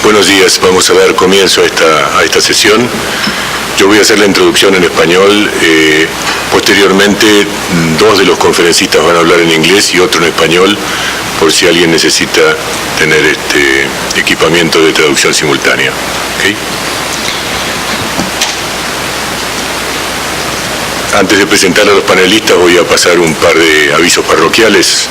Buenos días, vamos a dar comienzo a esta sesión. Yo voy a hacer la introducción en español. Posteriormente, dos de los conferencistas van a hablar en inglés y otro en español, por si alguien necesita tener equipamiento de traducción simultánea. ¿Okay? Antes de presentar a los panelistas, voy a pasar un par de avisos parroquiales.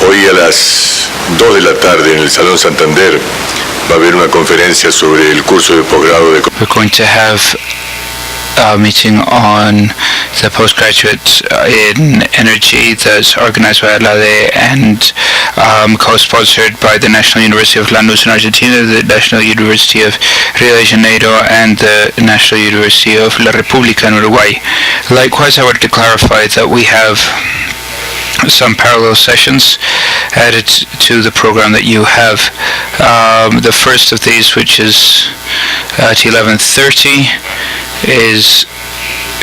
Hoy a las 2 de la tarde en el Salón Santander va a haber una conferencia sobre el curso de posgrado de... We're going to have a meeting on the postgraduate in energy that's organized by LAC and co-sponsored by the National University of Lanús in Argentina, the National University of Rio de Janeiro, and the National University of La República in Uruguay. Likewise, I wanted to clarify that we have some parallel sessions added to the program that you have. The first of these, which is at 11:30, is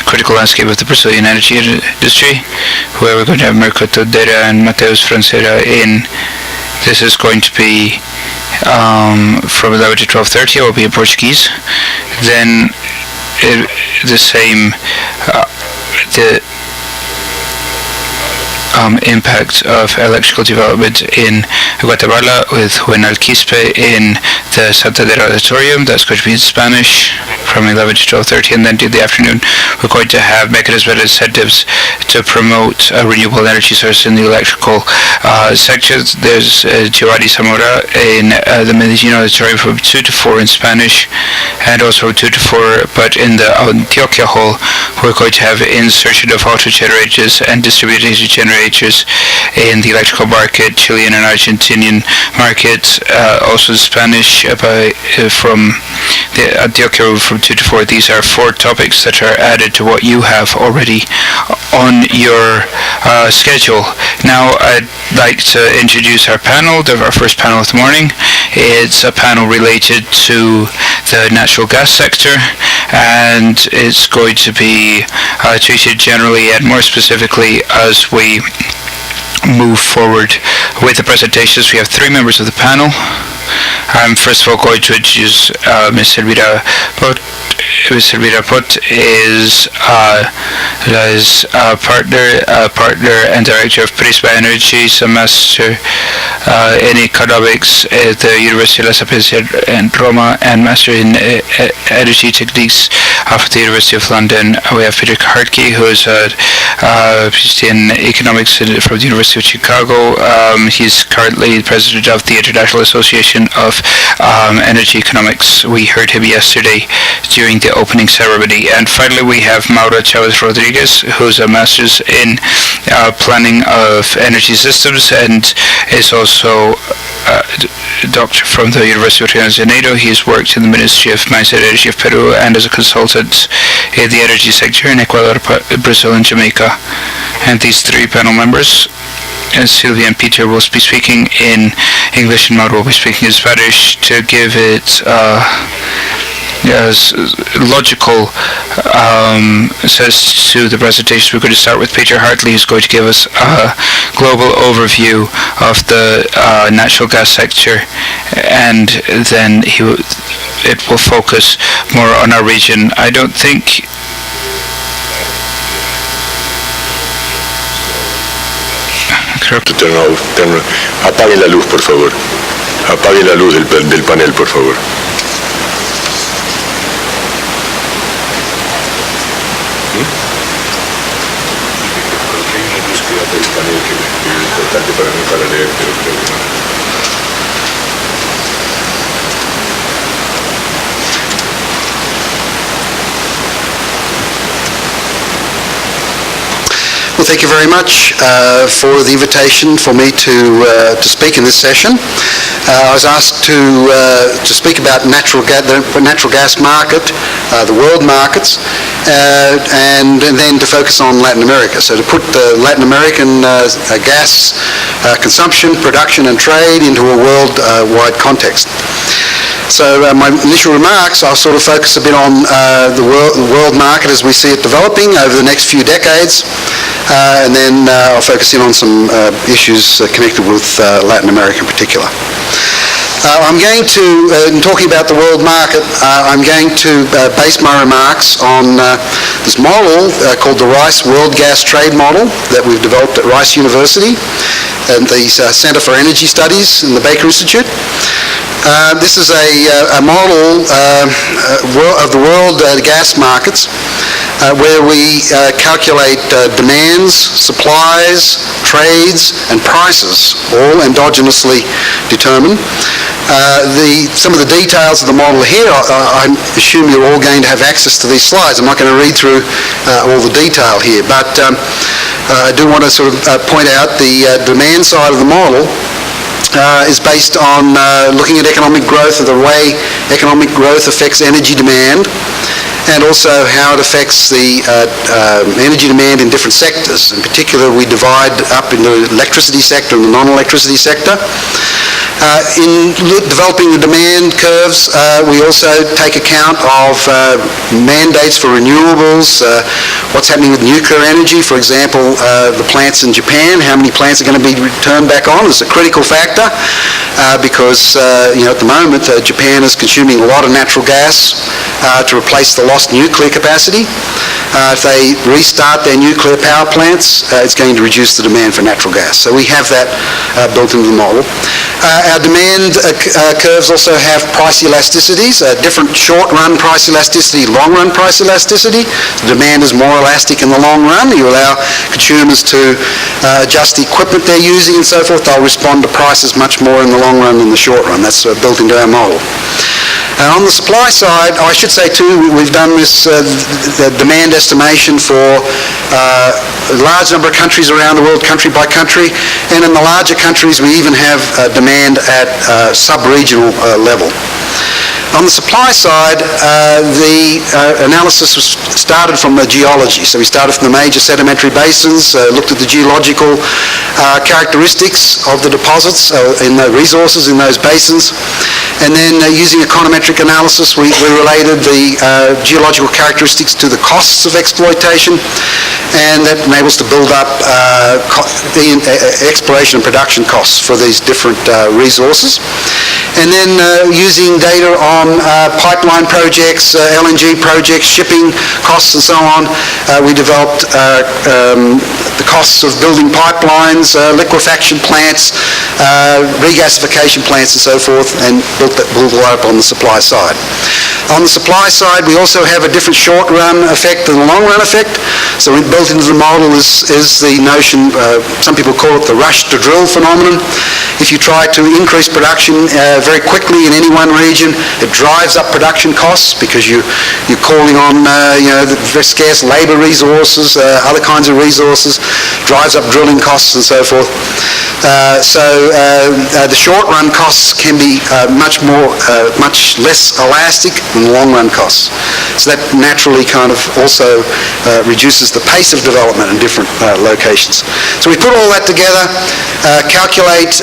Critical Landscape of the Brazilian Energy Industry, where we're going to have Mirko Todera and Mateus Francera in. This is going to be from 11 to 12:30. It will be in Portuguese. Then the same, the impact of electrical development in Guatemala with Juan Alquispe in the Santander Auditorium. That's going to be in Spanish from 11 to 12:30, and then in the afternoon we're going to have mechanisms and incentives to promote renewable energy sources in the electrical sector. There's Giovanni Zamora in the Medellin Auditorium from 2 to 4 in Spanish, and also from 2 to 4, but in the Antioquia Hall we're going to have insertion of auto generators and distributed generators in the electrical market, Chilean and Argentinian markets, also Spanish from the Antioquia from 2 to 4. These are 4 topics that are added to what you have already on your schedule. Now I'd like to introduce our panel, our first panel of the morning. It's a panel related to the natural gas sector, and it's going to be treated generally and more specifically as we move forward with the presentations. We have 3 members of the panel. I'm first of all going to introduce Ms. Sylvie Pot. Ms. Sylvie Pot is a partner and director of Prisma Energy. She's a master in economics at the University of La Sapienza in Roma and master in energy techniques from the University of London. We have Peter Hartley, who is a PhD in economics from the University of Chicago. He's currently president of the International Association of Energy Economics. We heard him yesterday during the opening ceremony. And finally, we have Mauro Chávez Rodríguez, who's a master's in planning of energy systems and is also a doctor from the University of Rio de Janeiro. He's worked in the Ministry of Mines and Energy of Peru and as a consultant in the energy sector in Ecuador, Brazil, and Jamaica. And these 3 panel members, Sylvie and Peter, will be speaking in English and Mauro will be speaking in Spanish to give it logical sense to the presentation. We're going to start with Peter Hartley, who's going to give us a global overview of the natural gas sector, and then it will focus more on our region. I don't think Apaguen la luz, por favor. Apaguen la luz del panel, por favor. Hay una búsqueda del panel que es importante para mí para leer, pero creo que no. Well, thank you very much for the invitation for me to speak in this session. I was asked to speak about the natural gas market, the world markets, and then to focus on Latin America. So to put the Latin American gas consumption, production, and trade into a worldwide context. So my initial remarks, I'll sort of focus a bit on the world market as we see it developing over the next few decades. and then I'll focus in on some issues connected with Latin America in particular. I'm going to, in talking about the world market, I'm going to base my remarks on this model called the Rice World Gas Trade Model that we've developed at Rice University and the Center for Energy Studies in the Baker Institute. This is a model of the world gas markets where we calculate demands, supplies, trades, and prices, all endogenously determined. Some of the details of the model here, I assume you're all going to have access to these slides. I'm not going to read through all the detail here, but I do want to sort of point out the demand side of the model is based on looking at economic growth, the way economic growth affects energy demand, and also how it affects the energy demand in different sectors. In particular, we divide up into the electricity sector and the non-electricity sector. In developing the demand curves, we also take account of mandates for renewables, what's happening with nuclear energy, for example, the plants in Japan, how many plants are going to be turned back on is a critical factor because at the moment Japan is consuming a lot of natural gas to replace the lost nuclear capacity. If they restart their nuclear power plants, it's going to reduce the demand for natural gas. So we have that built into the model. Our demand curves also have price elasticities, different short-run price elasticity, long-run price elasticity. The demand is more elastic in the long run. You allow consumers to adjust the equipment they're using and so forth. They'll respond to prices much more in the long run than the short run. That's built into our model. On the supply side, I should say too, we've done this demand estimation for a large number of countries around the world, country by country, and in the larger countries we even have demand at sub-regional level. On the supply side, the analysis was started from the geology. So we started from the major sedimentary basins, looked at the geological characteristics of the deposits in the resources in those basins, and then using econometric analysis, we related the geological characteristics to the costs of exploitation, and that enables to build up the exploration and production costs for these different resources. And then using data on pipeline projects, LNG projects, shipping costs and so on, we developed the costs of building pipelines, liquefaction plants, regasification plants and so forth, and built that up on the supply side. On the supply side, we also have a different short-run effect than the long-run effect. So built into the model is the notion, some people call it the rush-to-drill phenomenon. If you try to increase production very quickly in any one region, it drives up production costs because you're calling on the very scarce labor resources, other kinds of resources, drives up drilling costs and so forth. So the short-run costs can be much less elastic than the long-run costs. So that naturally kind of also reduces the pace of development in different locations. So we put all that together, calculate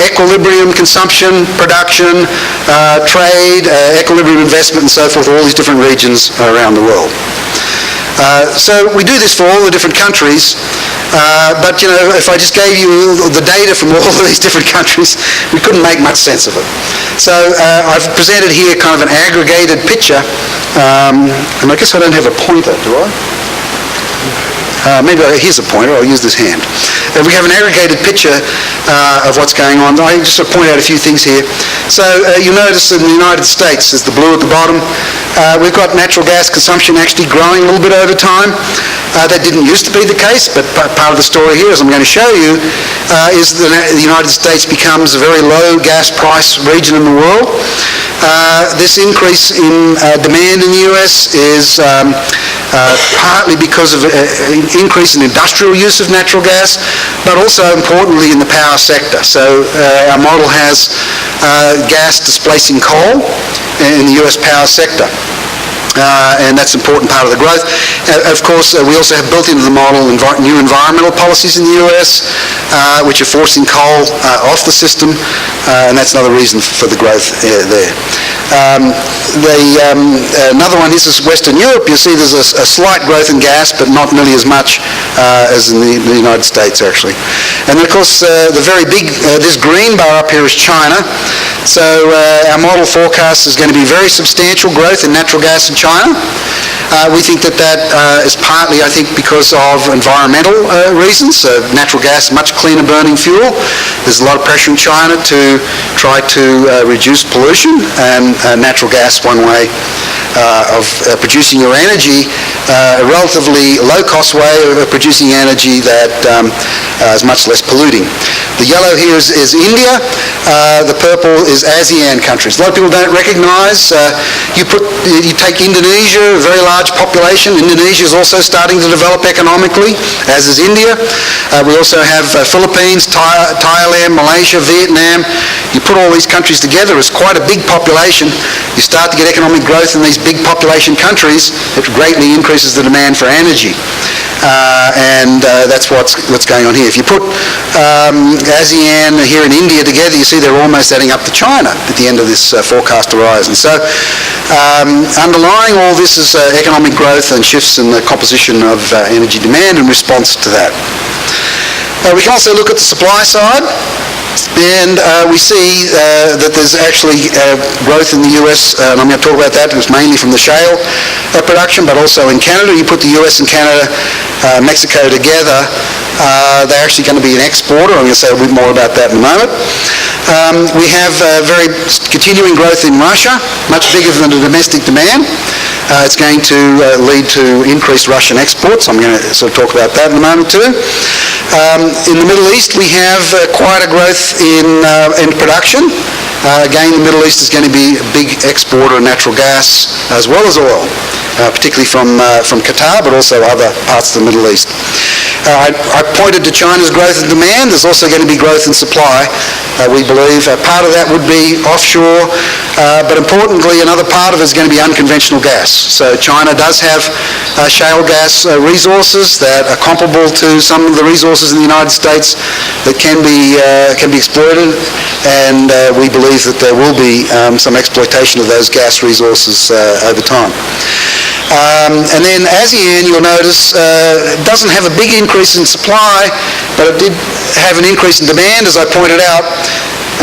equilibrium consumption, production, trade, equilibrium investment and so forth, all these different regions around the world. So we do this for all the different countries, but if I just gave you the data from all of these different countries, we couldn't make much sense of it. So I've presented here kind of an aggregated picture, and I guess I don't have a pointer, do I? Maybe here's a pointer, I'll use this hand. We have an aggregated picture of what's going on. I just want to point out a few things here. So you notice in the United States, there's the blue at the bottom, we've got natural gas consumption actually growing a little bit over time. That didn't used to be the case, but part of the story here, as I'm going to show you, is that the United States becomes a very low gas price region in the world. This increase in demand in the US is partly because of increase in industrial use of natural gas, but also importantly in the power sector. So our model has gas displacing coal in the US power sector. and that's an important part of the growth. Of course, we also have built into the model new environmental policies in the US, which are forcing coal off the system, and that's another reason for the growth there. Another one is Western Europe. You see there's a slight growth in gas, but not nearly as much as in the United States, actually. And then, of course, the very big, this green bar up here is China. So our model forecast is going to be very substantial growth in natural gas in China. We think that is partly, I think, because of environmental reasons. Natural gas, much cleaner burning fuel. There's a lot of pressure in China to try to reduce pollution, and natural gas, one way of producing your energy, a relatively low-cost way of producing energy that is much less polluting. The yellow here is India. The purple is ASEAN countries. A lot of people don't recognize. You take Indonesia, a very large population. Indonesia is also starting to develop economically, as is India. We also have Philippines, Thailand, Malaysia, Vietnam. You put all these countries together, it's quite a big population. You start to get economic growth in these big population countries. It greatly increases the demand for energy. And that's what's going on here. If you put ASEAN here in India together, you see they're almost adding up to China at the end of this forecast horizon. So underlying all this is economic growth and shifts in the composition of energy demand in response to that. We can also look at the supply side. And we see that there's actually growth in the US, and I'm going to talk about that. It's mainly from the shale production, but also in Canada. You put the US and Canada, Mexico together, they're actually going to be an exporter. I'm going to say a bit more about that in a moment. We have very continuing growth in Russia, much bigger than the domestic demand. It's going to lead to increased Russian exports. I'm going to sort of talk about that in a moment too. In the Middle East, we have quite a growth in production. Again, the Middle East is going to be a big exporter of natural gas as well as oil, particularly from Qatar, but also other parts of the Middle East. I pointed to China's growth in demand. There's also going to be growth in supply, we believe. Part of that would be offshore, but importantly, another part of it is going to be unconventional gas. So China does have shale gas resources that are comparable to some of the resources in the United States that can be exploited, and we believe that there will be some exploitation of those gas resources over time. And then ASEAN, you'll notice, doesn't have a big increase in supply, but it did have an increase in demand, as I pointed out.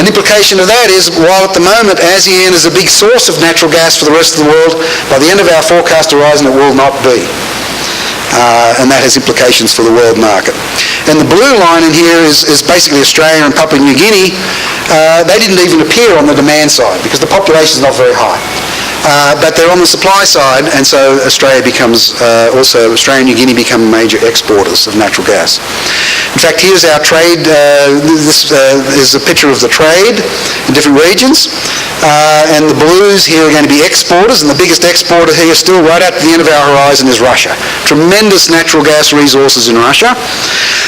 An implication of that is, while at the moment ASEAN is a big source of natural gas for the rest of the world, by the end of our forecast horizon it will not be. And that has implications for the world market. And the blue line in here is basically Australia and Papua New Guinea. They didn't even appear on the demand side because the population is not very high. But they're on the supply side, and so Australia and New Guinea become major exporters of natural gas. In fact, here's our trade. This is a picture of the trade in different regions. And the blues here are going to be exporters, and the biggest exporter here still right at the end of our horizon is Russia. Tremendous natural gas resources in Russia.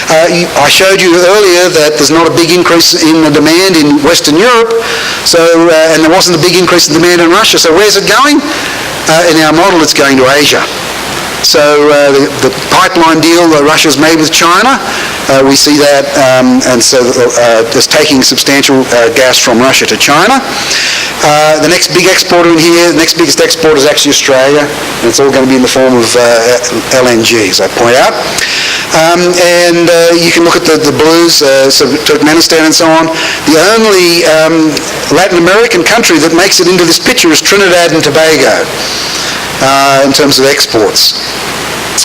I showed you earlier that there's not a big increase in the demand in Western Europe, and there wasn't a big increase in demand in Russia. So where's it going? In our model, it's going to Asia. So the pipeline deal that Russia's made with China, we see that, and so it's taking substantial gas from Russia to China. The next big exporter in here, the next biggest exporter is actually Australia, and it's all going to be in the form of LNG, as I point out. And you can look at the blues, so Turkmenistan and so on. The only Latin American country that makes it into this picture is Trinidad and Tobago in terms of exports.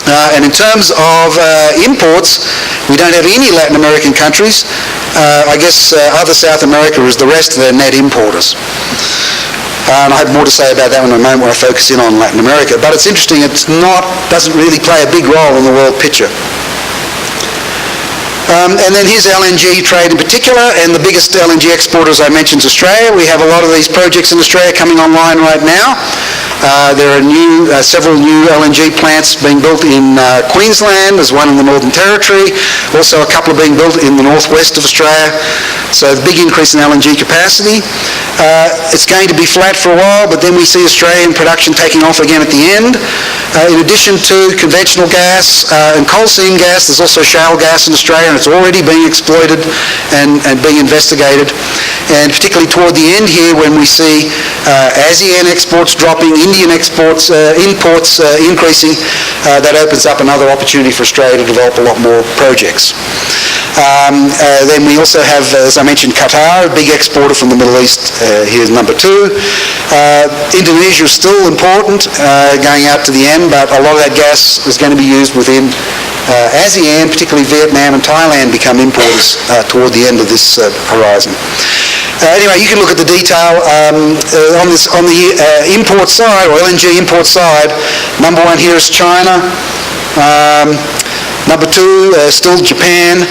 And in terms of imports, we don't have any Latin American countries. I guess other South America is the rest of their net importers. And I have more to say about that in a moment when I focus in on Latin America. But it's interesting, doesn't really play a big role in the world picture. And then here's LNG trade in particular, and the biggest LNG exporter, as I mentioned, is Australia. We have a lot of these projects in Australia coming online right now. There are several new LNG plants being built in Queensland. There's one in the Northern Territory. Also a couple are being built in the northwest of Australia. So the big increase in LNG capacity. It's going to be flat for a while, but then we see Australian production taking off again at the end. In addition to conventional gas and coal seam gas, there's also shale gas in Australia, and it's already being exploited and being investigated. And particularly toward the end here, when we see ASEAN exports dropping, Indian imports increasing, that opens up another opportunity for Australia to develop a lot more projects. Then we also have, as I mentioned, Qatar, a big exporter from the Middle East. Here's number 2. Indonesia is still important, going out to the end, but a lot of that gas is going to be used within ASEAN, particularly Vietnam and Thailand, become importers toward the end of this horizon. Anyway, you can look at the detail on the import side, or LNG import side. Number 1 here is China. Number 2, still Japan.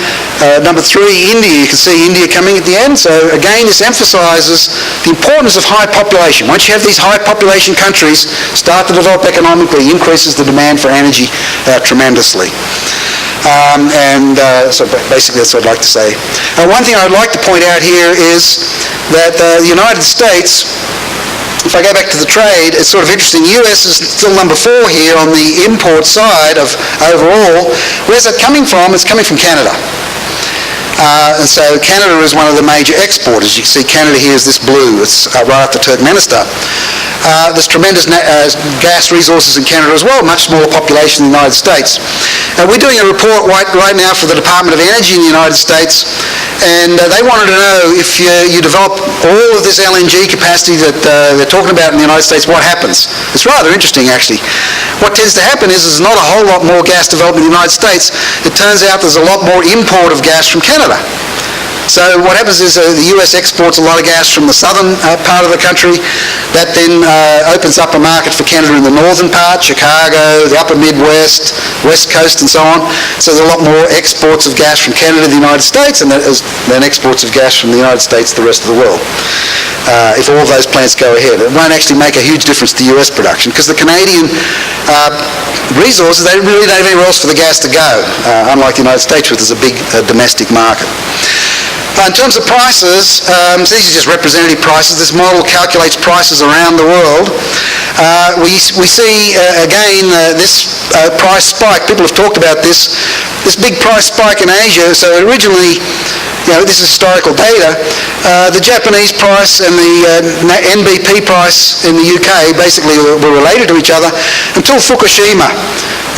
Number 3, India. You can see India coming at the end. So again, this emphasizes the importance of high population. Once you have these high population countries start to develop economically, increases the demand for energy tremendously. So basically that's what I'd like to say. One thing I'd like to point out here is that the United States, if I go back to the trade, it's sort of interesting. The US is still number 4 here on the import side of overall. Where's that coming from? It's coming from Canada. And so Canada is one of the major exporters. You can see Canada here is this blue. It's right after Turkmenistan. There's tremendous gas resources in Canada as well, much smaller population than the United States. We're doing a report right now for the Department of Energy in the United States, and they wanted to know if you develop all of this LNG capacity that they're talking about in the United States, what happens? It's rather interesting, actually. What tends to happen is there's not a whole lot more gas developed in the United States. It turns out there's a lot more import of gas from Canada. So what happens is the US exports a lot of gas from the southern part of the country. That then opens up a market for Canada in the northern part, Chicago, the upper Midwest, West Coast, and so on. So there's a lot more exports of gas from Canada to the United States, and then exports of gas from the United States to the rest of the world. If all of those plants go ahead, it won't actually make a huge difference to US production, because the Canadian resources, they really don't have anywhere else for the gas to go, unlike the United States, where there's a big domestic market. In terms of prices, so these are just representative prices. This model calculates prices around the world. We see, again, this price spike. People have talked about this big price spike in Asia. So originally, this is historical data. The Japanese price and the NBP price in the UK basically were related to each other until Fukushima.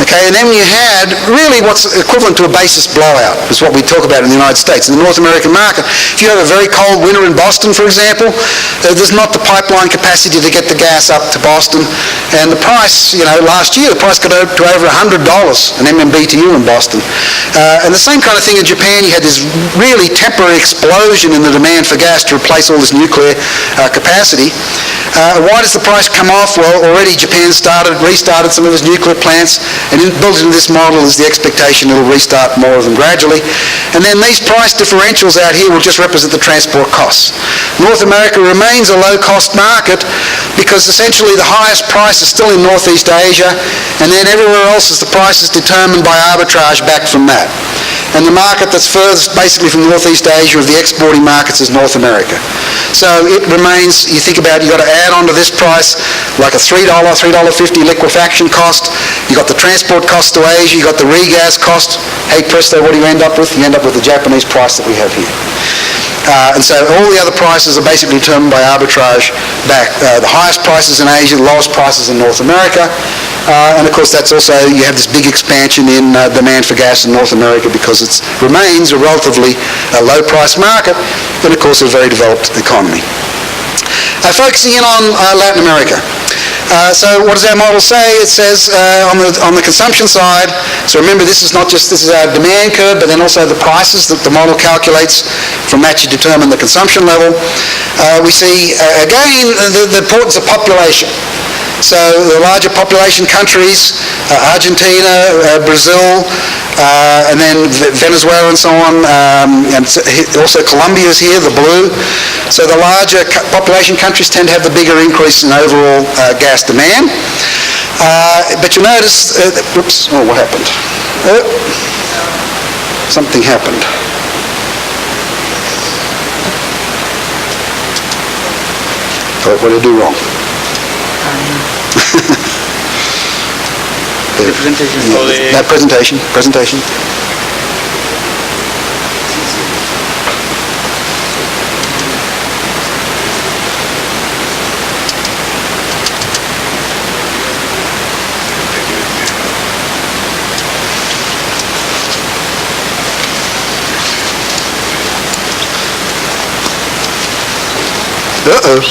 Okay, and then you had really what's equivalent to a basis blowout, is what we talk about in the United States. In the North American market, if you have a very cold winter in Boston, for example, there's not the pipeline capacity to get the gas up to Boston. And the price, last year, the price got to over $100 an MMBTU in Boston. And the same kind of thing in Japan. You had this really temporary explosion in the demand for gas to replace all this nuclear capacity. Why does the price come off? Well, already Japan restarted some of its nuclear plants, and built into this model is the expectation it'll restart more of them gradually. And then these price differentials out here will just represent the transport costs. North America remains a low-cost market because essentially the highest price is still in Northeast Asia, and then everywhere else is the price is determined by arbitrage back from that. And the market that's furthest basically from Northeast Asia of the exporting markets is North America. So it remains, you think about, you've got to add onto this price like a $3, $3.50 liquefaction cost. You've got the transport cost to Asia, you've got the regas cost. Hey presto, what do you end up with? You end up with the Japanese price that we have here. And so all the other prices are basically determined by arbitrage back. The highest prices in Asia, the lowest prices in North America. And of course that's also, you have this big expansion in demand for gas in North America because it remains a relatively low price market, and of course a very developed economy. Focusing in on Latin America. So what does our model say? It says on the consumption side, so remember this is our demand curve, but then also the prices that the model calculates. From that you determine the consumption level. We see, again, the importance of population. So the larger population countries, Argentina, Brazil, and then Venezuela and so on, and also Colombia is here, the blue. So the larger population countries tend to have the bigger increase in overall gas demand. But you notice, what happened? Something happened. What did I do wrong? The presentation. That presentation. Uh-oh.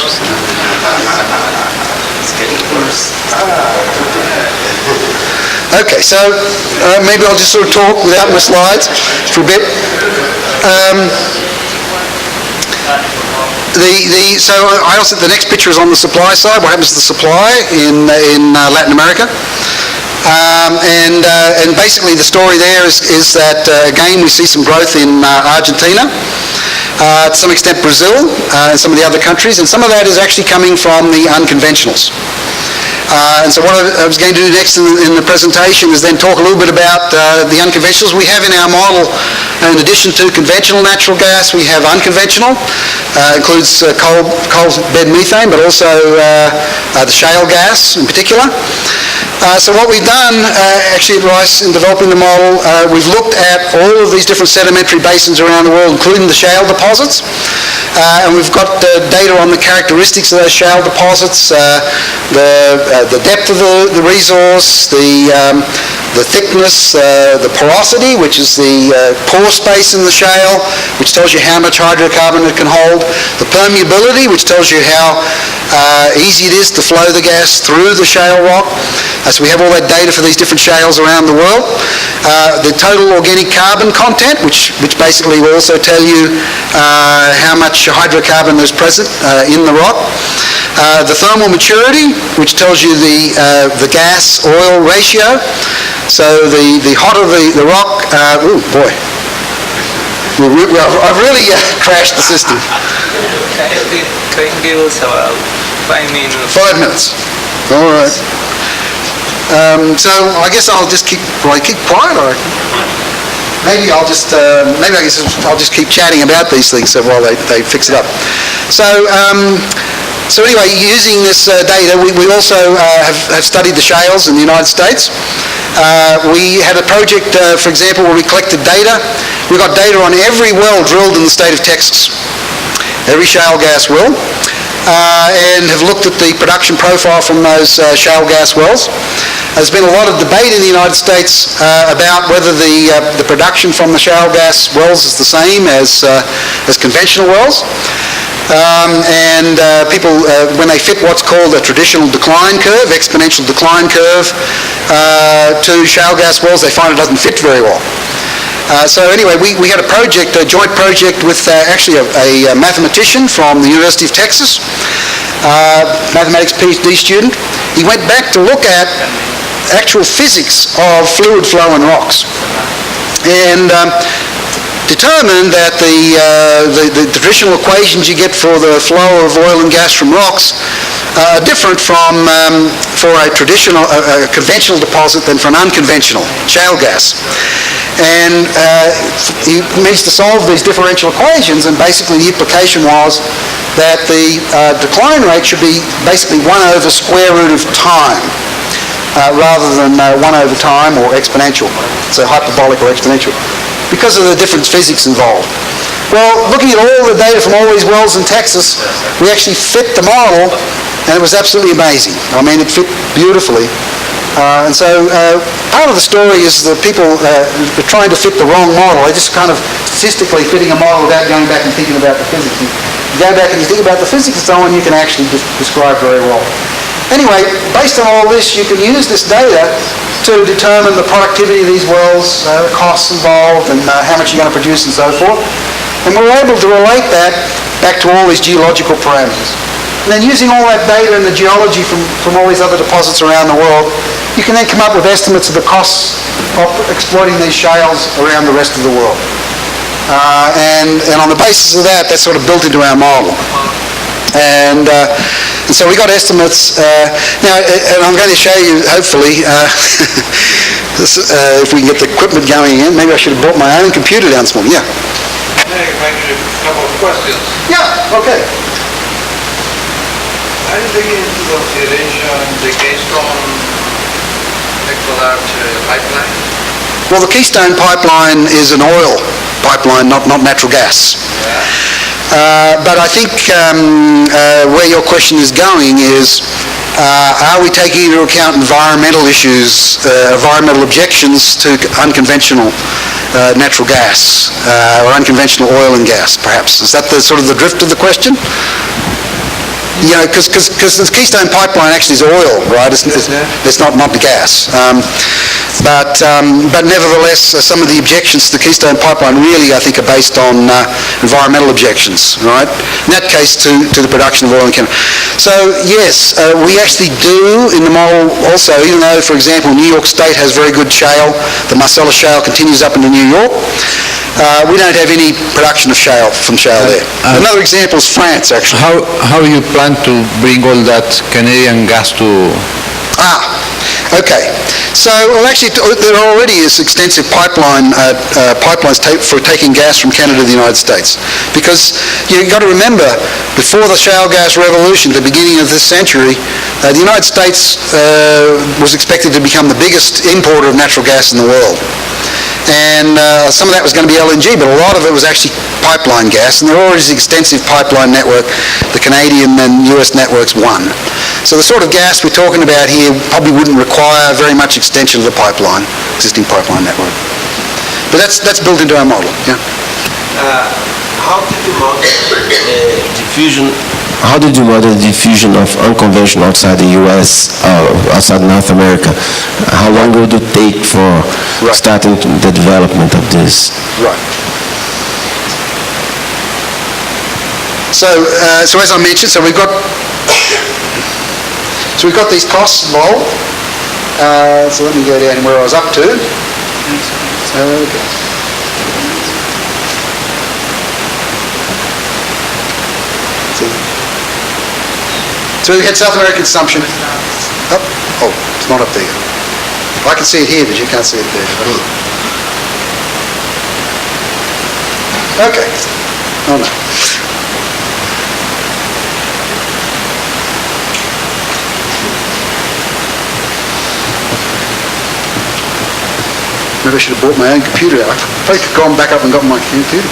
It's getting worse. Okay, so maybe I'll just sort of talk without my slides for a bit. So I also, the next picture is on the supply side. What happens to the supply in Latin America? And basically the story there is that again we see some growth in Argentina, to some extent Brazil, and some of the other countries, and some of that is actually coming from the unconventionals. And so what I was going to do next in the presentation is then talk a little bit about the unconventionals we have in our model. In addition to conventional natural gas, we have unconventional. Includes coal bed methane, but also the shale gas in particular. So what we've done actually at Rice in developing the model, we've looked at all of these different sedimentary basins around the world, including the shale deposits. And we've got data on the characteristics of those shale deposits, the depth of the resource, the thickness, the porosity, which is the pore space in the shale, which tells you how much hydrocarbon it can hold, the permeability, which tells you how easy it is to flow the gas through the shale rock. So we have all that data for these different shales around the world. The total organic carbon content, which basically will also tell you how much hydrocarbon is present in the rock. The thermal maturity, which tells you the gas-oil ratio. So the hotter the rock, oh boy, I've really crashed the system. Can you give us about 5 minutes? 5 minutes. All right. So I guess I'll just keep quiet, or maybe I'll just keep chatting about these things while they fix it up. So anyway, using this data, we also have studied the shales in the United States. We had a project, for example, where we collected data. We got data on every well drilled in the state of Texas, every shale gas well, and have looked at the production profile from those shale gas wells. There's been a lot of debate in the United States about whether the production from the shale gas wells is the same as conventional wells. People, when they fit what's called a traditional decline curve, exponential decline curve, to shale gas wells, they find it doesn't fit very well. So anyway, we had a project, a joint project with actually a mathematician from the University of Texas, mathematics PhD student. He went back to look at actual physics of fluid flow in rocks, and determined that the traditional equations you get for the flow of oil and gas from rocks are different from for a traditional, conventional deposit than for an unconventional shale gas. And he managed to solve these differential equations, and basically the implication was that the decline rate should be basically 1 over square root of time, rather than 1 over time or exponential, so hyperbolic or exponential, because of the different physics involved. Well, looking at all the data from all these wells in Texas, we actually fit the model, and it was absolutely amazing. I mean, it fit beautifully. And so part of the story is that people are trying to fit the wrong model. They're just kind of statistically fitting a model without going back and thinking about the physics. You go back and you think about the physics and so on, you can actually describe very well. Anyway, based on all this, you can use this data to determine the productivity of these wells, the costs involved, and how much you're going to produce and so forth. And we're able to relate that back to all these geological parameters. And then using all that data and the geology from all these other deposits around the world, you can then come up with estimates of the costs of exploiting these shales around the rest of the world. And on the basis of that, that's sort of built into our model. And so we got estimates. Now, and I'm going to show you, hopefully, if we can get the equipment going again. Maybe I should have brought my own computer down this morning. Yeah. Maybe a couple of questions. Yeah, okay. Are you taking into consideration the Keystone pipeline? Well, the Keystone pipeline is an oil pipeline, not natural gas. But I think where your question is going is, are we taking into account environmental issues, environmental objections to unconventional natural gas or unconventional oil and gas, perhaps? Is that the sort of the drift of the question? You know, because the Keystone pipeline actually is oil, right? It's not the gas. But nevertheless, some of the objections to the Keystone pipeline really, I think, are based on environmental objections, right? In that case, to the production of oil in Canada. So yes, we actually do in the Mauro also, even though, for example, New York State has very good shale, the Marcellus Shale continues up into New York. We don't have any production of shale from shale there. Another example is France, actually. How you plan to bring all that Canadian gas to... Okay. So, well, actually, there already is extensive pipelines for taking gas from Canada to the United States. Because you've got to remember, before the shale gas revolution, the beginning of this century, the United States was expected to become the biggest importer of natural gas in the world. And some of that was going to be LNG, but a lot of it was actually pipeline gas, and there already is an extensive pipeline network. The Canadian and US networks won. So the sort of gas we're talking about here probably wouldn't require very much extension of the pipeline, existing pipeline network. But that's built into our model, yeah. How did you model diffusion? How did you model the diffusion of unconventional outside the U.S., outside North America? How long would it take for starting the development of this? Right. So as I mentioned, we've got these costs involved. So let me go down where I was up to. Okay. So we had South American consumption. Oh, it's not up there. I can see it here, but you can't see it there. Okay. Oh no. Maybe I should have bought my own computer. I probably could have gone back up and got my computer.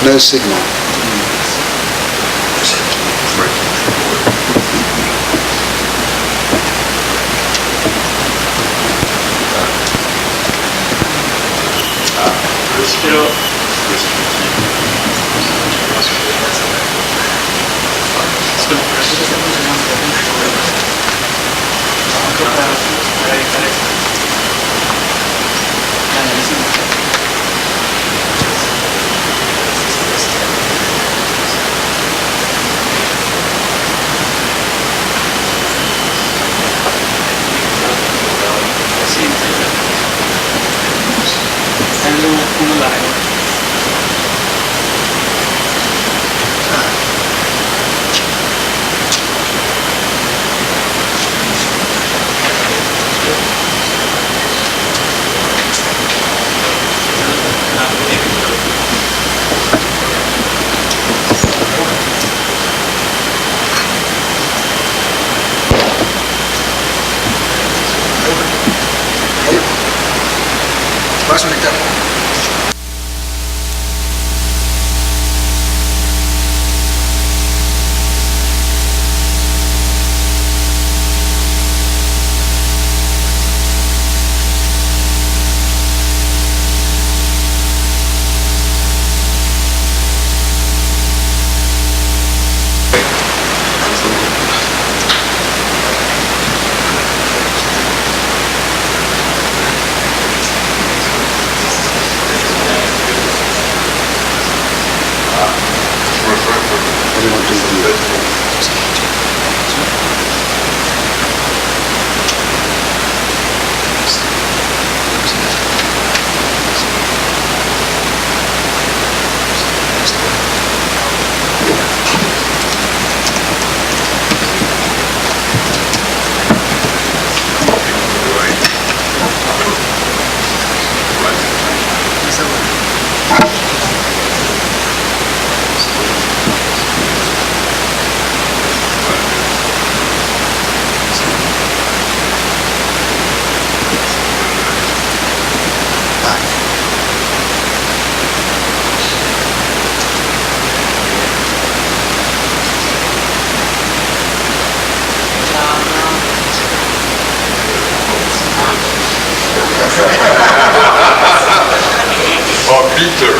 No signal. Oh, Peter.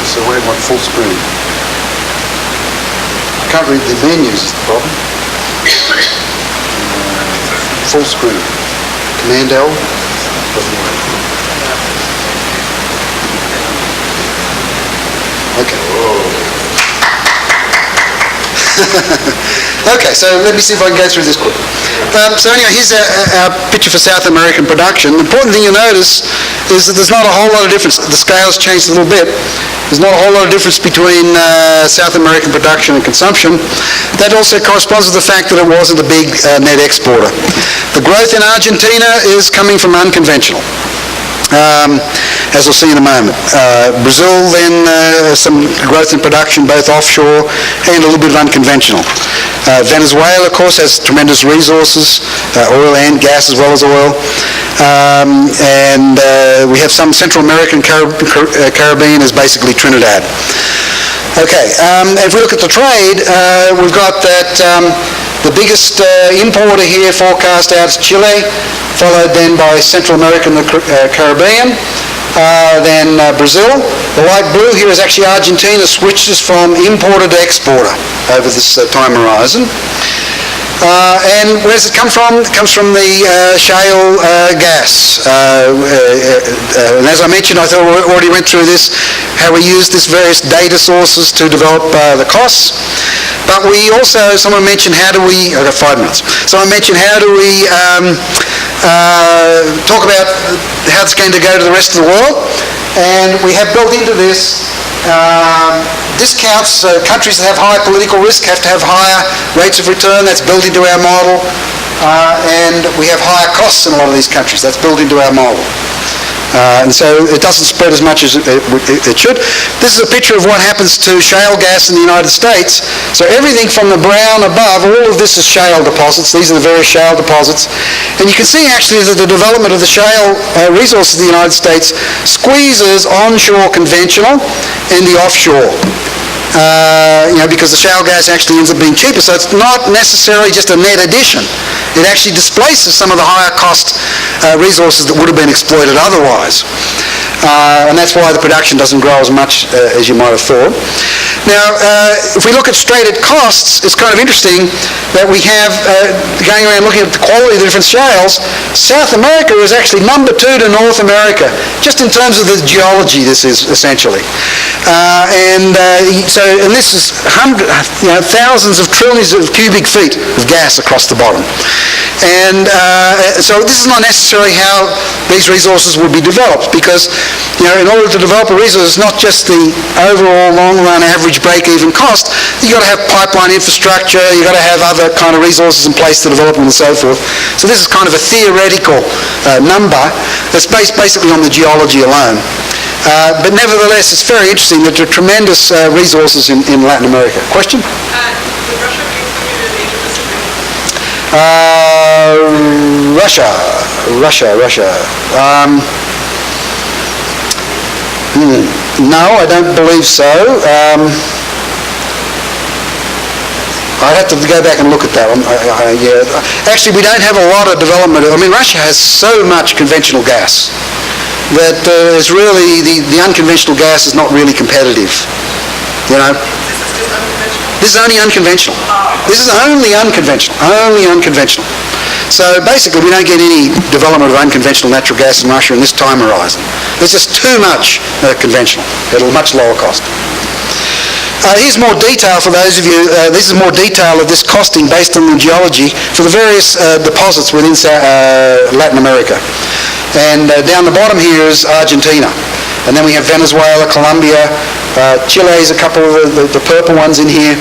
So we want full screen. I can't read the menus is the problem. Full screen. Command L. Doesn't work. Okay. Okay, so let me see if I can go through this quick. So anyway, here's our picture for South American production. The important thing you'll notice is that there's not a whole lot of difference. The scale's changed a little bit. There's not a whole lot of difference between South American production and consumption. That also corresponds to the fact that it wasn't a big net exporter. The growth in Argentina is coming from unconventional. As we'll see in a moment. Brazil then some growth in production both offshore and a little bit of unconventional. Venezuela of course has tremendous resources, oil and gas as well as oil. And we have some Central American Caribbean is basically Trinidad. Okay, if we look at the trade, we've got that the biggest importer here forecast out is Chile, followed then by Central America and the Caribbean, then Brazil. The light blue here is actually Argentina, switches from importer to exporter over this time horizon. And where does it come from? It comes from the shale gas. And as I mentioned, I thought we already went through this, how we use this various data sources to develop the costs. But we also, someone mentioned how do we, I've got 5 minutes. Someone mentioned how do we talk about how it's going to go to the rest of the world. And we have built into this discounts. Countries that have high political risk have to have higher rates of return. That's built into our model. And we have higher costs in a lot of these countries. That's built into our model. And so it doesn't spread as much as it should. This is a picture of what happens to shale gas in the United States. So everything from the brown above, all of this is shale deposits. These are the various shale deposits. And you can see actually that the development of the shale resources in the United States squeezes onshore conventional and the offshore. Because the shale gas actually ends up being cheaper. So it's not necessarily just a net addition. It actually displaces some of the higher cost resources that would have been exploited otherwise. And that's why the production doesn't grow as much as you might have thought. Now, if we look at straight at costs, it's kind of interesting that we have, going around looking at the quality of the different shales, South America is actually number 2 to North America, just in terms of the geology this is essentially. And this is thousands of trillions of cubic feet of gas across the bottom. And so this is not necessarily how these resources will be developed, because in order to develop a resource, it's not just the overall long-run average break-even cost. You've got to have pipeline infrastructure, you've got to have other kind of resources in place to develop them and so forth. So this is kind of a theoretical number that's based basically on the geology alone. But nevertheless, it's very interesting that there are tremendous resources in Latin America. Question? Would Russia be included in Asia Pacific? Russia. No, I don't believe so. I'd have to go back and look at that one. Actually, we don't have a lot of development. I mean, Russia has so much conventional gas that it's really, the unconventional gas is not really competitive. This is only unconventional. This is only unconventional. So basically, we don't get any development of unconventional natural gas in Russia in this time horizon. There's just too much conventional at a much lower cost. Here's more detail for those of you. This is more detail of this costing based on the geology for the various deposits within Latin America. And down the bottom here is Argentina. And then we have Venezuela, Colombia, Chile is a couple of the purple ones in here,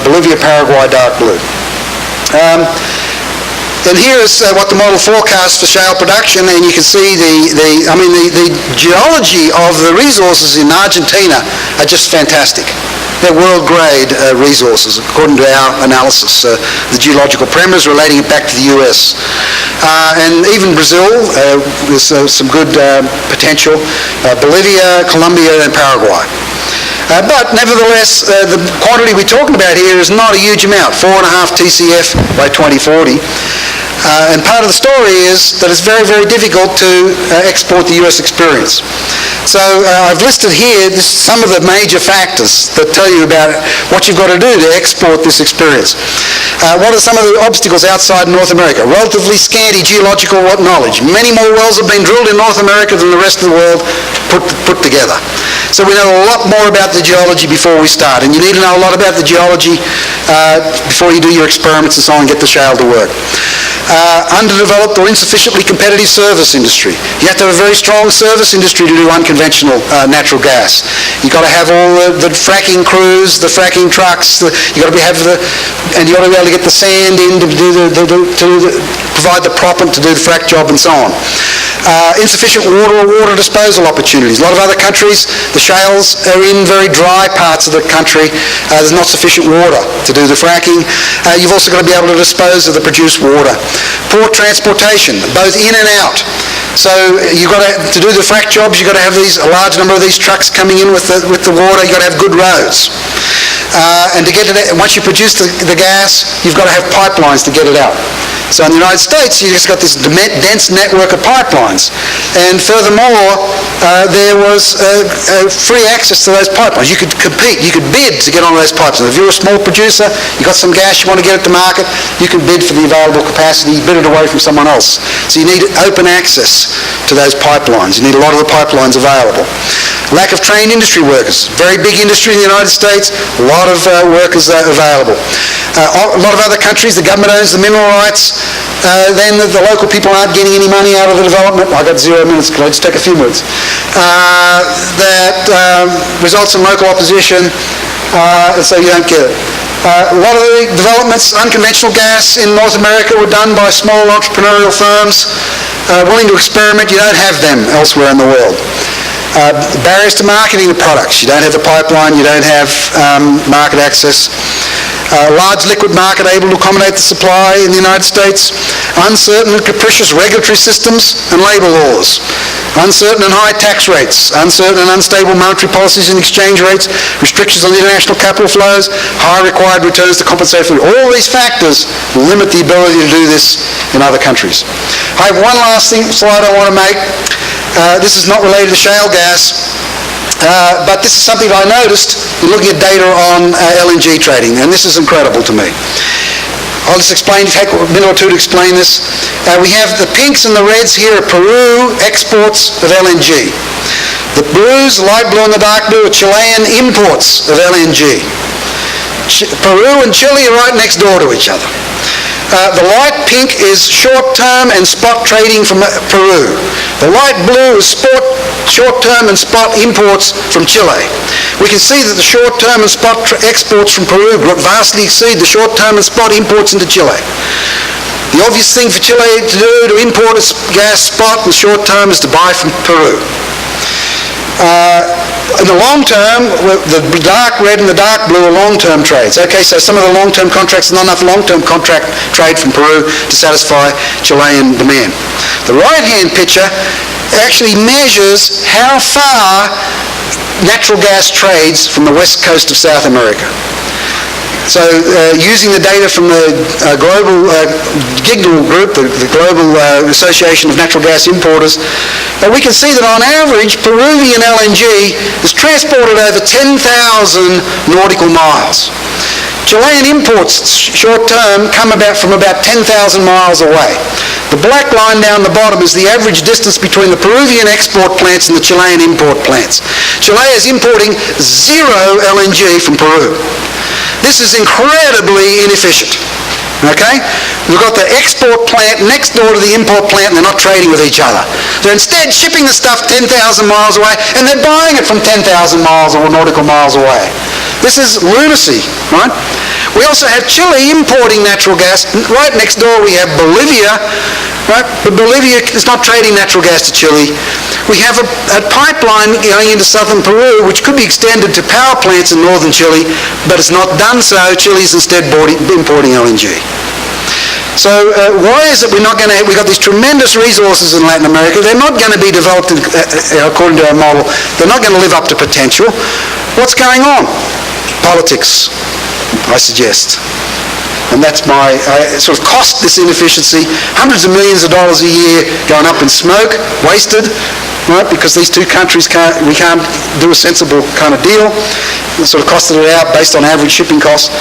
Bolivia, Paraguay, dark blue. And here is what the model forecasts for shale production, and you can see the geology of the resources in Argentina are just fantastic. They're world-grade resources, according to our analysis. The geological premise relating it back to the US. And even Brazil, there's some good potential. Bolivia, Colombia, and Paraguay. But nevertheless, the quantity we're talking about here is not a huge amount, 4.5 TCF by 2040. And part of the story is that it's very, very difficult to export the US experience. So I've listed here some of the major factors that tell you about what you've got to do to export this experience. What are some of the obstacles outside North America? Relatively scanty geological knowledge. Many more wells have been drilled in North America than the rest of the world put together. So we know a lot more about the geology before we start, and you need to know a lot about the geology before you do your experiments and so on and get the shale to work. Underdeveloped or insufficiently competitive service industry. You have to have a very strong service industry to do unconventional natural gas. You've got to have all the fracking crews, the fracking trucks. You've got to and you've got to be able to get the sand in to provide the proppant to do the frack job and so on. Insufficient water disposal opportunities. A lot of other countries, the shales are in very dry parts of the country. There's not sufficient water to do the fracking. You've also got to be able to dispose of the produced water. Poor transportation, both in and out. So you've got to do the frack jobs, you've got to have a large number of these trucks coming in with the water. You've got to have good roads. And to get it, once you produce the gas, you've got to have pipelines to get it out. So in the United States, you just got this dense network of pipelines. And furthermore, there was free access to those pipelines. You could compete, you could bid to get on those pipelines. If you're a small producer, you got some gas, you want to get it to market, you can bid for the available capacity, bid it away from someone else. So you need open access to those pipelines. You need a lot of the pipelines available. Lack of trained industry workers. Very big industry in the United States, a lot of workers available. A lot of other countries, the government owns the mineral rights, then the local people aren't getting any money out of the development. I've got 0 minutes, can I just take a few minutes? That results in local opposition, so you don't get it. A lot of the developments, unconventional gas in North America were done by small entrepreneurial firms willing to experiment. You don't have them elsewhere in the world. Barriers to marketing the products. You don't have the pipeline, you don't have market access. Large liquid market able to accommodate the supply in the United States. Uncertain and capricious regulatory systems and labour laws. Uncertain and high tax rates. Uncertain and unstable monetary policies and exchange rates. Restrictions on international capital flows. High required returns to compensate for all these factors limit the ability to do this in other countries. I have one last slide I want to make. This is not related to shale gas. But this is something I noticed in looking at data on LNG trading, and this is incredible to me. I'll just take a minute or two to explain this. We have the pinks and the reds here are Peru exports of LNG. The blues, light blue and the dark blue, are Chilean imports of LNG. Peru and Chile are right next door to each other. The light pink is short-term and spot trading from Peru. The light blue is short-term and spot imports from Chile. We can see that the short-term and spot exports from Peru vastly exceed the short-term and spot imports into Chile. The obvious thing for Chile to do to import its gas spot and short-term is to buy from Peru. In the long term, the dark red and the dark blue are long-term trades. Okay, so some of the long-term contracts, not enough long-term contract trade from Peru to satisfy Chilean demand. The right-hand picture actually measures how far natural gas trades from the west coast of South America. So using the data from the global GIGNAL group, the Global Association of Natural Gas Importers, we can see that on average Peruvian LNG is transported over 10,000 nautical miles. Chilean imports short-term come from about 10,000 miles away. The black line down the bottom is the average distance between the Peruvian export plants and the Chilean import plants. Chile is importing 0 LNG from Peru. This is incredibly inefficient. Okay? We've got the export plant next door to the import plant and they're not trading with each other. They're instead shipping the stuff 10,000 miles away and they're buying it from 10,000 miles or nautical miles away. This is lunacy, right? We also have Chile importing natural gas. Right next door we have Bolivia, right? But Bolivia is not trading natural gas to Chile. We have a pipeline going into southern Peru which could be extended to power plants in northern Chile, but it's not done so. Chile is instead importing LNG. So why is it we've got these tremendous resources in Latin America. They're not going to be developed according to our model. They're not going to live up to potential. What's going on? Politics, I suggest. And that's sort of cost this inefficiency, hundreds of millions of dollars a year going up in smoke, wasted, right, because these two countries we can't do a sensible kind of deal. And sort of costed it out based on average shipping costs.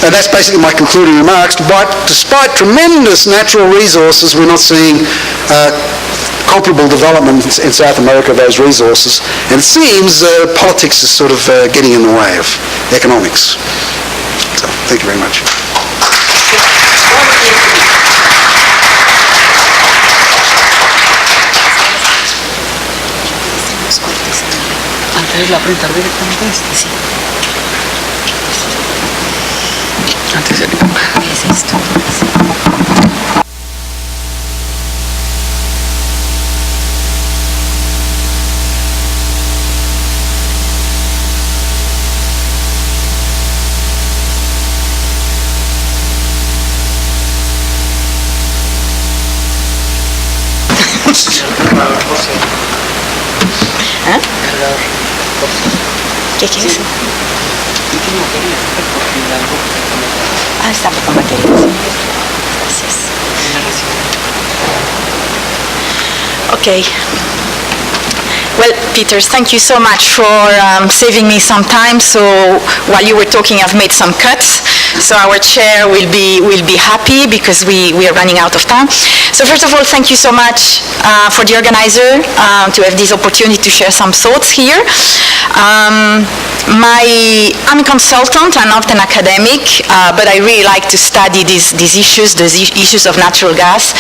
And that's basically my concluding remarks. But despite tremendous natural resources, we're not seeing comparable development in South America of those resources. And it seems politics is sort of getting in the way of economics. So, thank you very much. Antes la printar directamente este, sí. Antes de es esto. ¿Eh? ¿Qué quieres? Ah, está con baterías. Gracias. Okay. Well, Peter, thank you so much for saving me some time. So while you were talking, I've made some cuts. So our chair will be happy because we are running out of time. So first of all, thank you so much for the organizer to have this opportunity to share some thoughts here. I'm a consultant, I'm not an academic, but I really like to study these issues, the issues of natural gas.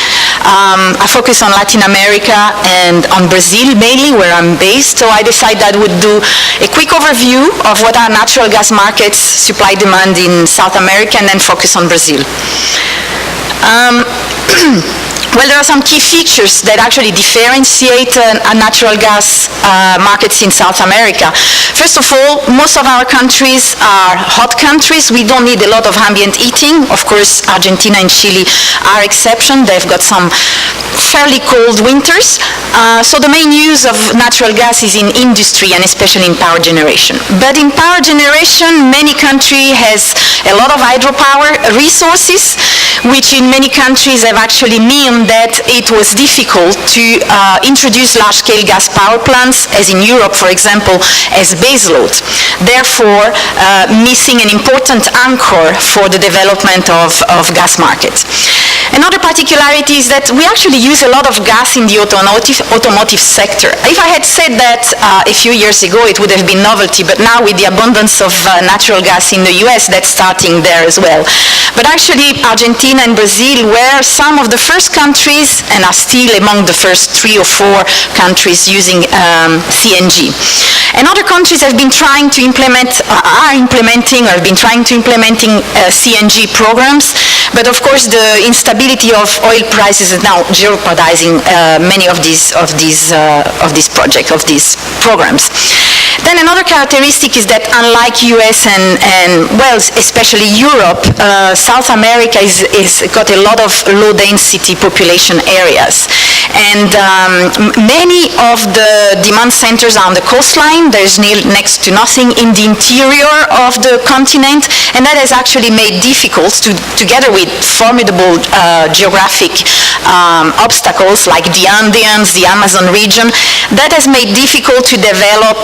I focus on Latin America and on Brazil mainly, where I'm based, so I decided I would do a quick overview of what are natural gas markets, supply-demand in South America, and then focus on Brazil. Well, there are some key features that actually differentiate natural gas markets in South America. First of all, most of our countries are hot countries. We don't need a lot of ambient heating. Of course, Argentina and Chile are exception. They've got some fairly cold winters. So the main use of natural gas is in industry and especially in power generation. But in power generation, many countries has a lot of hydropower resources, which in many countries have actually meant that it was difficult to introduce large-scale gas power plants, as in Europe, for example, as baseload. Therefore, missing an important anchor for the development of gas markets. Another particularity is that we actually use a lot of gas in the automotive sector. If I had said that a few years ago, it would have been novelty, but now with the abundance of natural gas in the US, that's starting there as well. But actually, Argentina and Brazil were some of the first countries and are still among the first 3 or 4 countries using CNG. And other countries have been trying to implement, are implementing or have been trying to implementing CNG programs, but of course the instability of oil prices is now jeopardizing many of these projects, of these programs. Then another characteristic is that unlike US and well, especially Europe, South America is got a lot of low-density population areas. And many of the demand centers are on the coastline. There's next to nothing in the interior of the continent, and that has actually made difficult, together with formidable geographic obstacles like the Andes, the Amazon region, that has made difficult to develop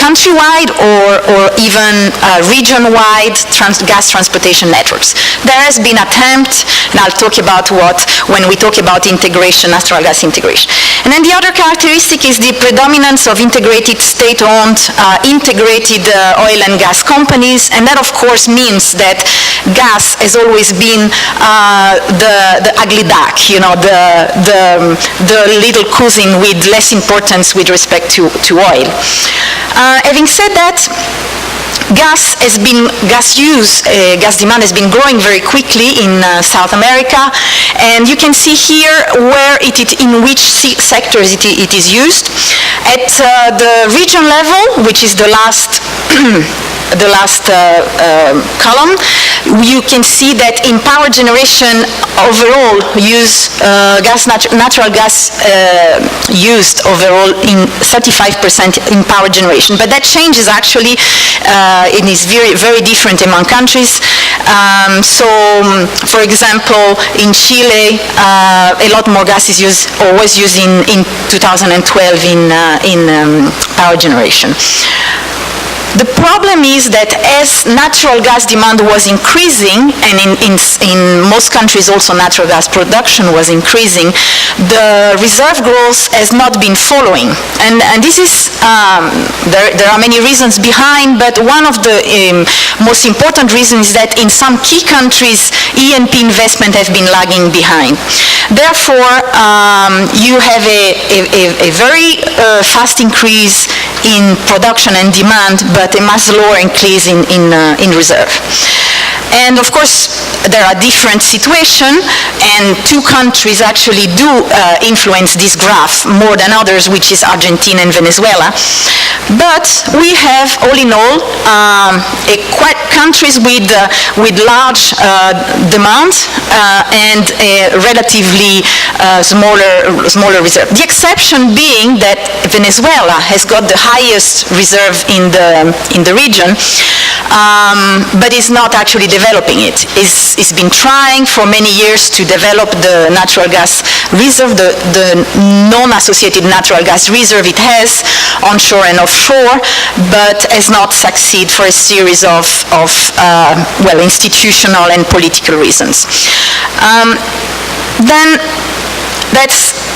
countrywide or even region-wide gas transportation networks. There has been attempt, and I'll talk about when we talk about integration, natural gas integration. And then the other characteristic is the predominance of integrated state-owned, integrated oil and gas companies, and that of course means that gas has always been the ugly duck, you know, the little cousin with less importance with respect to oil. Having said that, gas demand has been growing very quickly in South America, and you can see here in which sectors it is used. At the region level, which is the last column, you can see that in power generation overall natural gas used overall in 35% in power generation. But that changes actually, it is very, very different among countries. For example, in Chile, a lot more gas is used or was used in 2012 in power generation. The problem is that as natural gas demand was increasing, and in most countries also natural gas production was increasing, the reserve growth has not been following. And this is, there are many reasons behind, but one of the most important reasons is that in some key countries, E&P investment have been lagging behind. Therefore, you have a very fast increase in production and demand, but a much lower increase in reserve. And of course, there are different situations, and two countries actually do influence this graph more than others, which is Argentina and Venezuela. But we have, all in all, countries with large demand and a relatively smaller reserve. The exception being that Venezuela has got the highest reserve in the region, but is not actually developing it. It's been trying for many years to develop the natural gas reserve, the non-associated natural gas reserve it has onshore and offshore, but has not succeeded for a series of institutional and political reasons.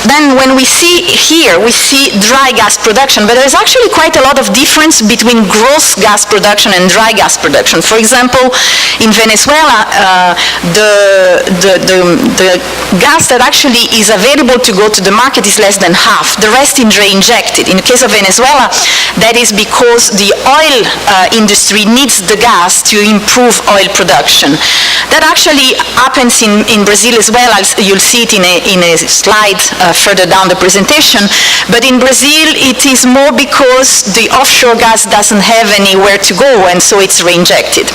Then when we see here, we see dry gas production, but there's actually quite a lot of difference between gross gas production and dry gas production. For example, in Venezuela, the gas that actually is available to go to the market is less than half. The rest is reinjected. In the case of Venezuela, that is because the oil industry needs the gas to improve oil production. That actually happens in Brazil as well. You'll see it in a slide further down the presentation, but in Brazil it is more because the offshore gas doesn't have anywhere to go, and so it's reinjected.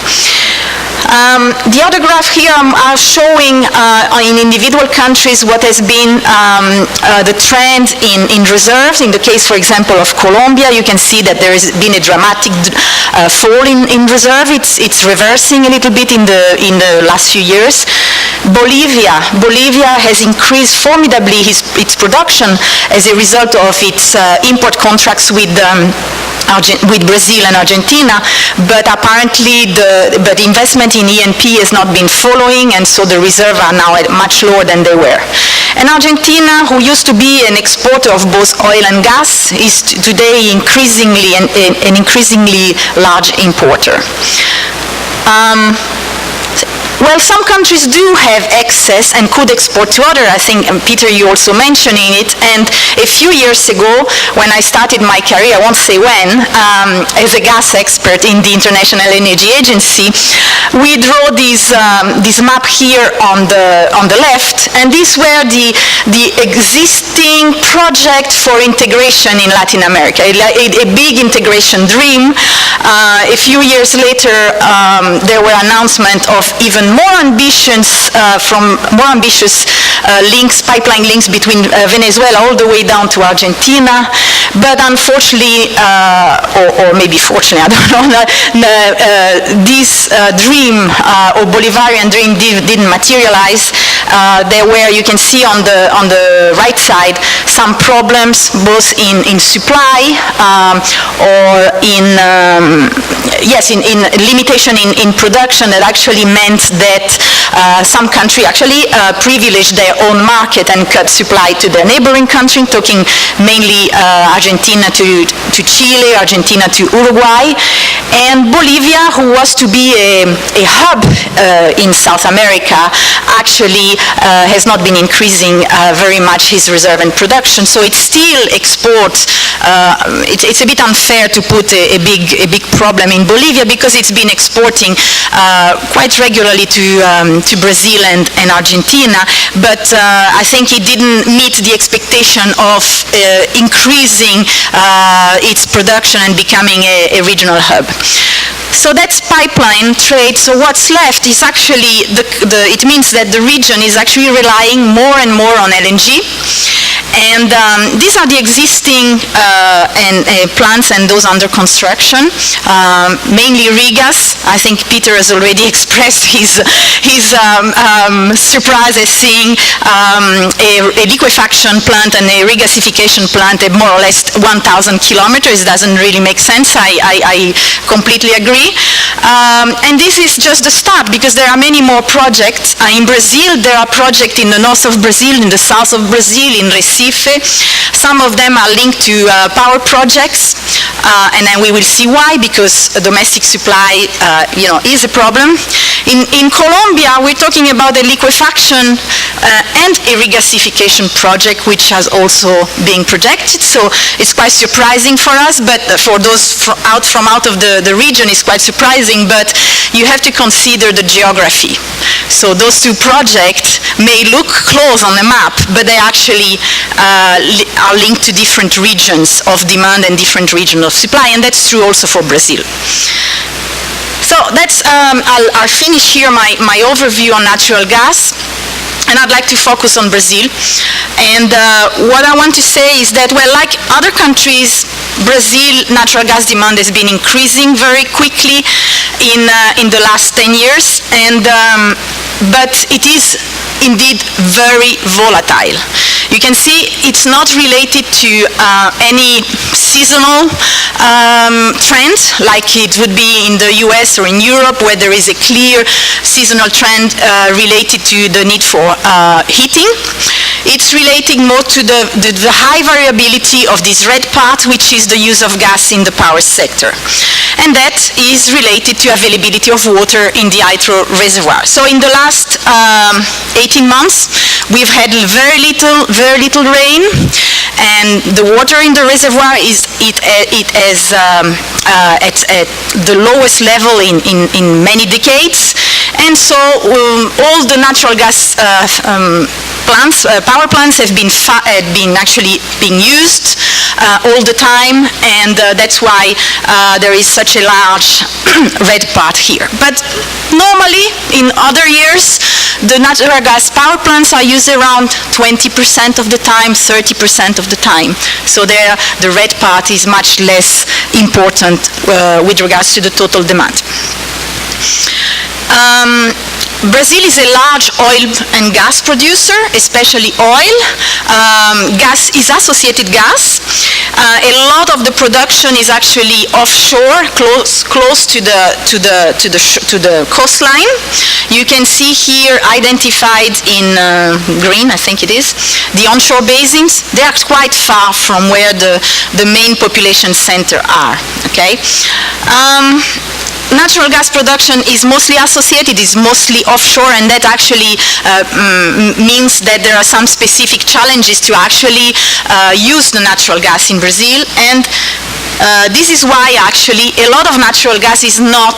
The other graph here are showing in individual countries what has been the trend in reserves. In the case, for example, of Colombia, you can see that there has been a dramatic fall in reserve. It's reversing a little bit in the last few years. Bolivia has increased formidably its production as a result of its import contracts with Brazil and Argentina, but apparently the investment in E&P has not been following, and so the reserves are now much lower than they were. And Argentina, who used to be an exporter of both oil and gas, is today increasingly an increasingly large importer. Well, some countries do have excess and could export to others. I think, Peter, you also mentioning it. And a few years ago, when I started my career, I won't say when, as a gas expert in the International Energy Agency, we draw this map here on the left, and these were the existing project for integration in Latin America, a big integration dream. A few years later, there were announcements of even more ambitious pipeline links between Venezuela all the way down to Argentina. But unfortunately, or maybe fortunately, I don't know, this dream or Bolivarian dream didn't materialize. There were, you can see on the right side, some problems both in supply or in limitation in production that actually meant that some country actually privileged their own market and cut supply to their neighboring country, talking mainly Argentina to Chile, Argentina to Uruguay, and Bolivia, who was to be a hub in South America, actually has not been increasing very much his reserve and production. So it still exports. It's a bit unfair to put a big problem in Bolivia because it's been exporting quite regularly to to Brazil and Argentina, but I think it didn't meet the expectation of increasing its production and becoming a regional hub. So that's pipeline trade. So what's left is actually, it means that the region is actually relying more and more on LNG. And these are the existing plants and those under construction, mainly regas. I think Peter has already expressed his surprise at seeing a liquefaction plant and a regasification plant at more or less 1,000 kilometers. It doesn't really make sense. I completely agree. And this is just the start, because there are many more projects. In Brazil, there are projects in the north of Brazil, in the south of Brazil, in Recife. Some of them are linked to power projects, and then we will see why, because domestic supply is a problem. In Colombia, we're talking about a liquefaction and a regasification project, which has also been projected. So it's quite surprising for us, but for those out of the region, it's quite surprising, but you have to consider the geography. So those two projects may look close on the map, but they actually are linked to different regions of demand and different regions of supply, and that's true also for Brazil. So that's, I'll finish here my overview on natural gas, and I'd like to focus on Brazil. And what I want to say is that, well, like other countries, Brazil natural gas demand has been increasing very quickly in the last 10 years, and but it is indeed very volatile. You can see it's not related to any seasonal trend like it would be in the US or in Europe, where there is a clear seasonal trend related to the need for heating. It's relating more to the high variability of this red part, which is the use of gas in the power sector. And that is related to availability of water in the hydro reservoir. So in the last 18 months, we've had very little rain, and the water in the reservoir is at the lowest level in many decades. And so all the natural gas power plants have been actually being used all the time, and that's why there is such a large red part here. But normally, in other years, the natural gas power plants are used around 20% of the time, 30% of the time. So there, the red part is much less important with regards to the total demand. Brazil is a large oil and gas producer, especially oil. Gas is associated gas. A lot of the production is actually offshore, close to the coastline. You can see here identified in green, I think it is, the onshore basins. They are quite far from where the main population center are. Okay. Natural gas production is mostly associated, is mostly offshore, and that actually means that there are some specific challenges to actually use the natural gas in Brazil, and this is why actually a lot of natural gas is not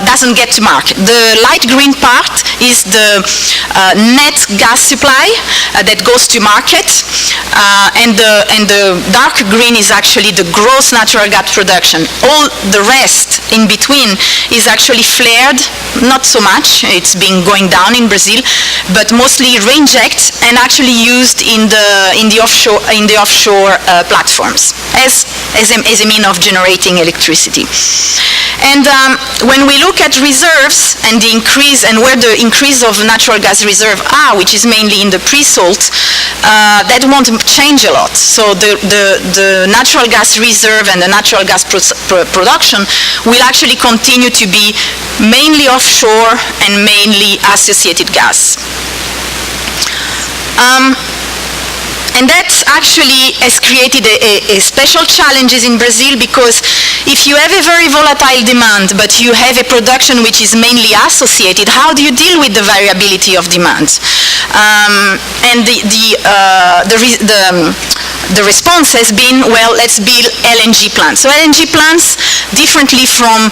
doesn't get to market. The light green part is the net gas supply that goes to market, and the dark green is actually the gross natural gas production. All the rest in between is actually flared, not so much. It's been going down in Brazil, but mostly reinject and actually used in the offshore platforms as a mean of generating electricity. And when we look at reserves and the increase and where the increase of natural gas reserve are, which is mainly in the pre-salt, that won't change a lot. So the natural gas reserve and the natural gas production will actually continue to be mainly offshore and mainly associated gas. And that actually has created a special challenges in Brazil, because if you have a very volatile demand, but you have a production which is mainly associated, how do you deal with the variability of demand? And the the response has been, well, let's build LNG plants. So LNG plants, differently from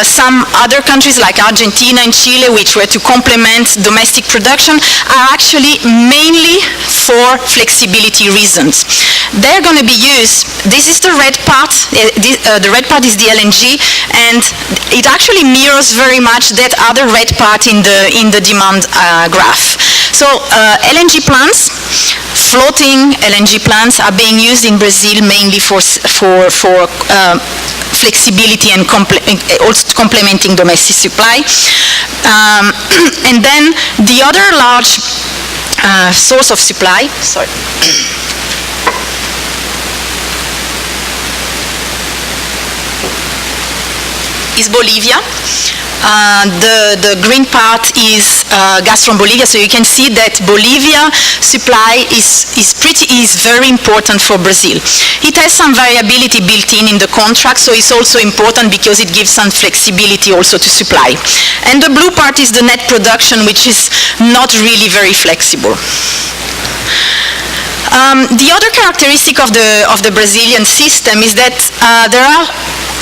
some other countries like Argentina and Chile, which were to complement domestic production, are actually mainly for flexibility reasons. They're going to be used, this is the red part, the red part is the LNG, and it actually mirrors very much that other red part in the demand graph. So LNG plants, floating LNG plants, are being used in Brazil mainly for flexibility and also complementing domestic supply. And then the other large source of supply, is Bolivia. The green part is gas from Bolivia, so you can see that Bolivia supply is very important for Brazil. It has some variability built in the contract, so it's also important because it gives some flexibility also to supply. And the blue part is the net production, which is not really very flexible. The other characteristic of the Brazilian system is that there are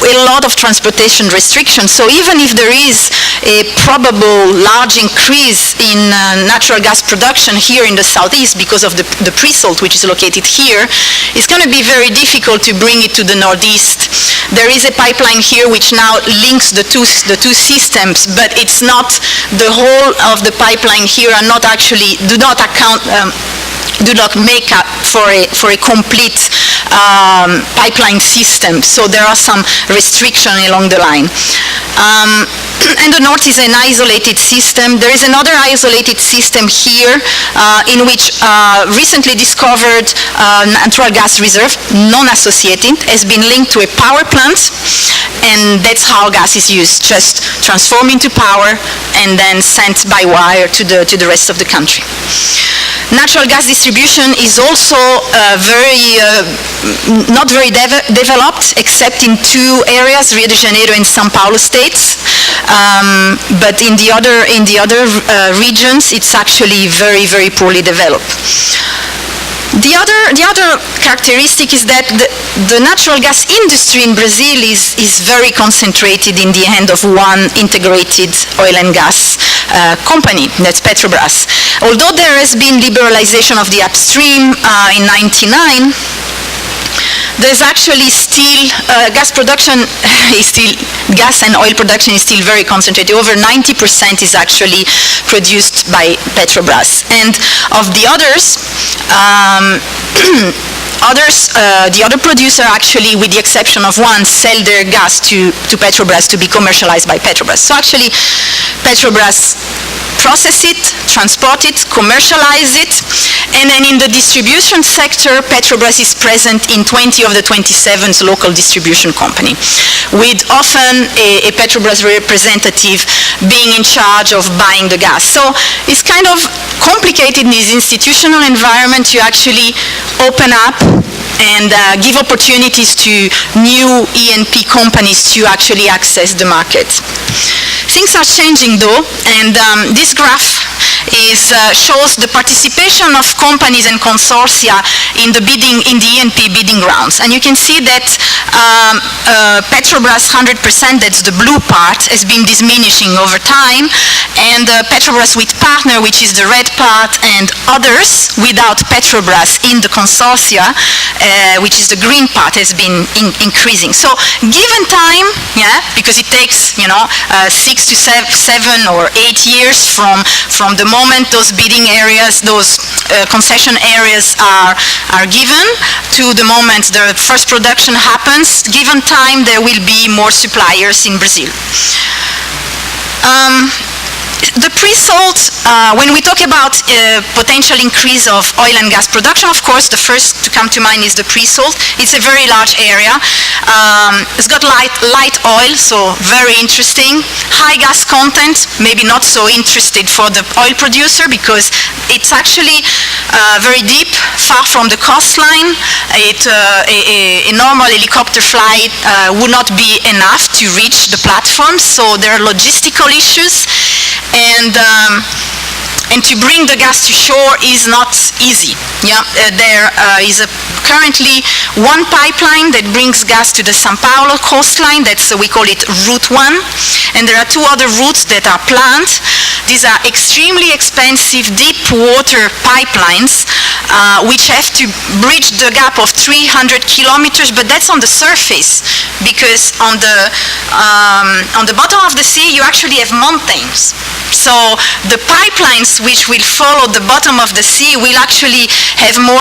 a lot of transportation restrictions. So even if there is a probable large increase in natural gas production here in the southeast because of the pre-salt which is located here, it's going to be very difficult to bring it to the northeast. There is a pipeline here which now links the two systems, but it's not the whole of the pipeline here are not actually, do not make up for a complete pipeline system. So there are some restrictions along the line. And the north is an isolated system. There is another isolated system here in which recently discovered natural gas reserve, non-associated, has been linked to a power plant, and that's how gas is used, just transformed into power and then sent by wire to the rest of the country. Natural gas distribution is also not very developed, except in two areas, Rio de Janeiro and São Paulo states. But in the other regions, it's actually very, very poorly developed. The other characteristic is that the natural gas industry in Brazil is very concentrated in the hand of one integrated oil and gas company, that's Petrobras. Although there has been liberalization of the upstream in '99, there's actually still gas production is still, gas and oil production is still very concentrated. Over 90% is actually produced by Petrobras. And of the others, the other producer actually, with the exception of one, sell their gas to Petrobras to be commercialized by Petrobras. So actually, Petrobras process it, transport it, commercialize it, and then in the distribution sector, Petrobras is present in 20 of the 27 local distribution company, with often a Petrobras representative being in charge of buying the gas. So it's kind of complicated in this institutional environment to actually open up and give opportunities to new E&P companies to actually access the market. Things are changing though, and this graph shows the participation of companies and consortia in the bidding, in the E&P bidding rounds. And you can see that Petrobras 100%, that's the blue part, has been diminishing over time, and Petrobras with partner, which is the red part, and others without Petrobras in the consortia, which is the green part, has been increasing. So given time, because it takes 6 to 7 or 8 years from the moment those bidding areas, those concession areas are given to the moment the first production happens, given time there will be more suppliers in Brazil. The pre-salt, when we talk about potential increase of oil and gas production, of course, the first to come to mind is the pre-salt. It's a very large area. It's got light oil, so very interesting. High gas content, maybe not so interested for the oil producer because it's actually very deep, far from the coastline. A normal helicopter flight would not be enough to reach the platform, so there are logistical issues. And and to bring the gas to shore is not easy. Yeah, there is currently one pipeline that brings gas to the São Paulo coastline. We call it Route 1, and there are two other routes that are planned. These are extremely expensive deep water pipelines which have to bridge the gap of 300 kilometers, but that's on the surface, because on the bottom of the sea you actually have mountains. So the pipelines which will follow the bottom of the sea will actually have more